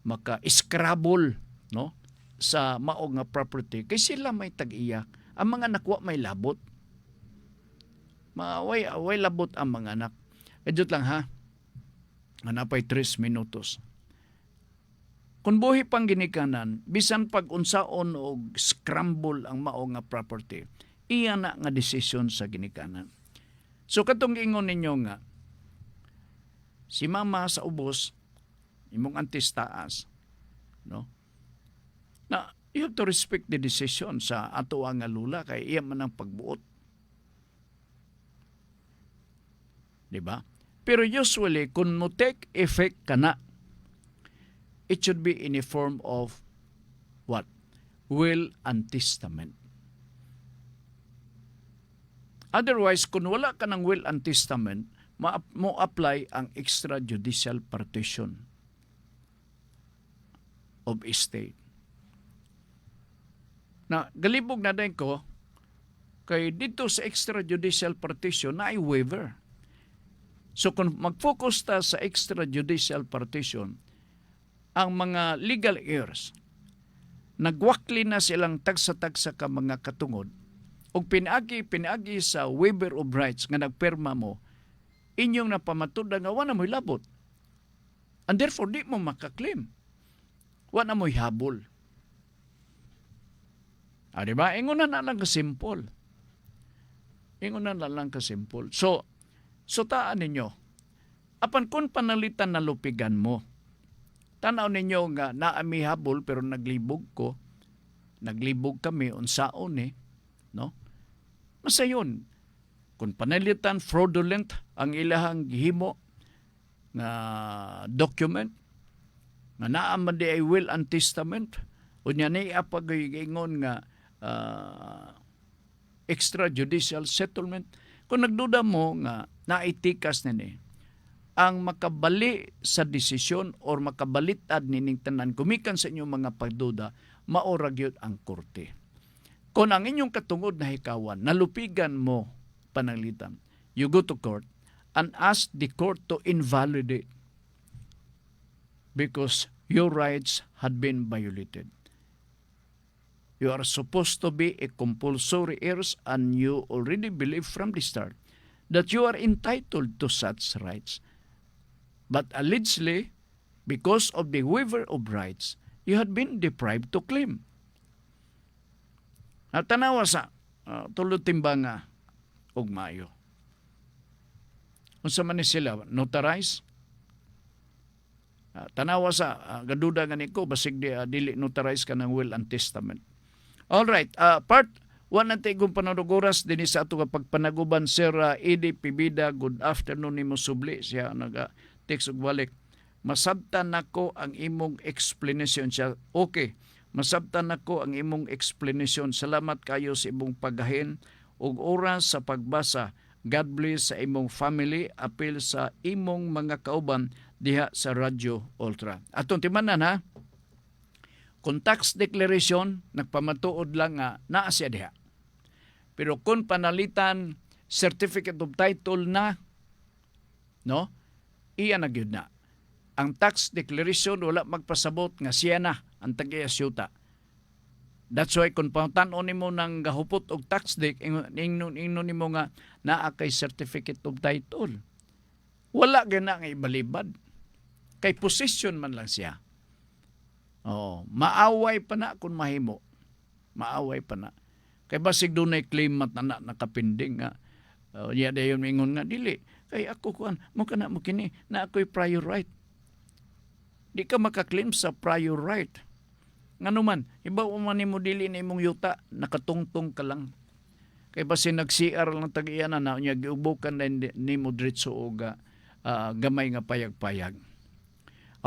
maka-scrabble, no, sa mao nga property kay sila may tag-iya. Ang mga nakuha may labot. Way labot ang mga anak. Edot lang ha. Hanapay 3 minutos. Kung buhi pang ginikanan, bisan pag unsaon og scramble ang mao nga property, iya na nga desisyon sa ginikanan. So katong ingon ninyo nga, si mama sa ubos, imong antis taas, no? Na you have to respect the decision sa ato ang lula kay iya man ang pagbuot. Diba? Pero usually, kung mo take effect ka na, it should be in a form of what? Will and testament. Otherwise, kung wala ka ng will and testament, mo apply ang extrajudicial partition of estate. Na galibog na din ko, kay dito sa extrajudicial partition na ay waiver. So kung mag-focus ta sa extrajudicial partition, ang mga legal heirs, nagwakli na silang tagsa-tagsa ka mga katungod, o pinagi sa waiver of rights nga nagperma mo, inyong napamatuda nga wala mo'y labot. And therefore, di mo makaklaim. Wala mo'y habol. Diba? Ingunan na lang ka-simple. Ingunan na lang ka-simple. So taan ninyo, apan kung panalitan na lupigan mo, tanaw ninyo nga naami habol pero naglibog kami unsaon no? Masayon, kung panalitan fraudulent ang ilahang gihimo nga document, nga naamad di ay will and testament, unya ni apagagingon nga extrajudicial settlement, kung nagduda mo nga naitikas nini, ang makabali sa desisyon or makabalitad nining tanan kumikan sa inyong mga pagduda, maorag yun ang korte. Kung ang inyong katungod na hikawan, nalupigan mo pananglitan, you go to court and ask the court to invalidate because your rights had been violated. You are supposed to be a compulsory heirs and you already believe from the start that you are entitled to such rights. But allegedly, because of the waiver of rights, you had been deprived to claim. At tanawa sa tulad timbanga og maayo. Unsa man ni sila notarize? Tanawa sa gaduda nga niko basig dili notarize ka ng will and testament. All right, part 1 natin kung pananuguras din sa ato pagpanaguban Sir Eddie Pibida. Good afternoon nimo subli siya text og balik. Masabtan nako ang imong explanation siya. Okay, masabtan nako ang imong explanation. Salamat kayo sa imong paggahin ug oras sa pagbasa. God bless sa imong family. Apil sa imong mga kauban diha sa Radyo Ultra. Atong timanan ha. Kung tax declaration, nagpamatuod lang nga naa siya diha. Pero kung panalitan certificate of title na, no? Iya na gyud na. Ang tax declaration wala magpasabot nga siya na ang taga-asyuta. That's why kung pautan-on nimo nang gahupot og tax deck, ingnon nimo nga naa kay certificate of title. Wala gina nga ibalibad. Kay possession man lang siya. Maaway pa na kung mahimo. Maaway pa na. Kay basig dunay claim mat na nakapinding nga. Ya dayon mingon nga dili. Kay ako kuan mo kana mo kini na ako'y prior right. Di ka makaklaim sa prior right. Nganuman, ibaw man nimo dili na imong yuta, nakatungtong ka lang. Kay basi nag-CR lang tag-iyanan na nya giubukan na nimo diretso og gamay nga payag-payag.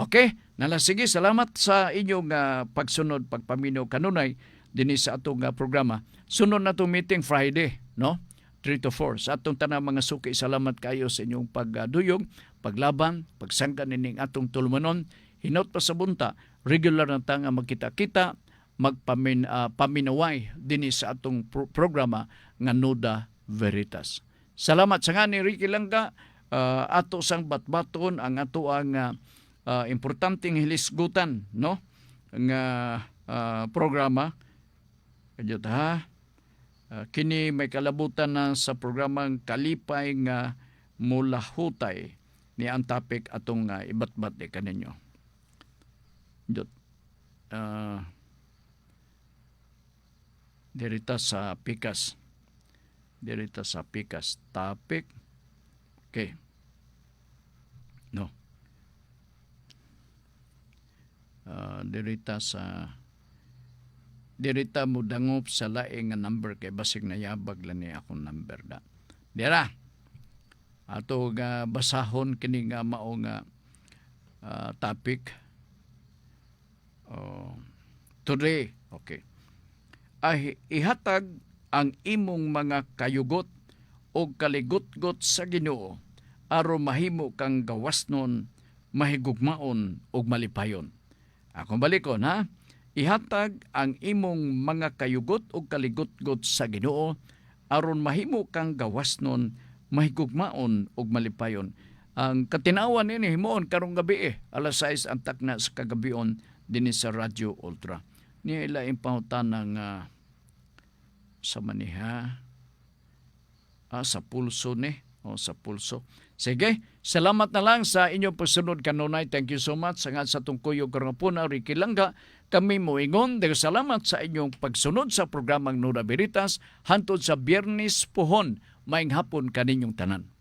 Okay, sige, salamat sa inyong pagsunod, pagpaminaw kanunay dinhi sa atong programa. Sunod na itong meeting Friday, no? 3 to 4. Sa atong tanang mga suki, salamat kayo sa inyong pagduyog, paglaban, pagsangka nining atong tulumanon. Hinot pa sa bunta, regular na ta nga magkita-kita, paminaway din sa atong programa nga Nuda Veritas. Salamat sa nga ni Ricky Langga, ato sang batbaton ang ato ang importanteng hilisgutan, no? Nga programa. Kajot ha. Kini may kalabutan na sa programang Kalipay nga Mulahutay ni ang topic atong ibatbat di kaninyo. Jot. Dirita sa Pikas. Dirita sa Pikas. Topic. Okay. No. Dirita mo dangop sa laing nga number kay basig na yabag lang ni akong number da. Dira. Ato nga basahon kini nga mao nga topic. Today, okay. Ihatag ang imong mga kayugot o kaligot-got sa Ginoo aron mahimo kang gawasnon, mahigugmaon ug malipayon. Akong balikon ha. Ihatag ang imong mga kayugot o kaligot-got sa Ginoo aron mahimo kang gawasnon, mahigugmaon ug malipayon. Ang katinawan ni himuon karong gabi alas 6 ang takna sa kagabion dinhi sa Radio Ultra. Niya ila impahutan ng sa maniha sa pulso ni o sa pulso. Sige, salamat na lang sa inyong pagsunod kanunay. Thank you so much. Sa sa tungkuyo karangapuna, Ricky Langga, kami moingon. Dahil salamat sa inyong pagsunod sa programang Nuda Veritas hantod sa Biyernes Puhon. Maing hapon kaninyong tanan.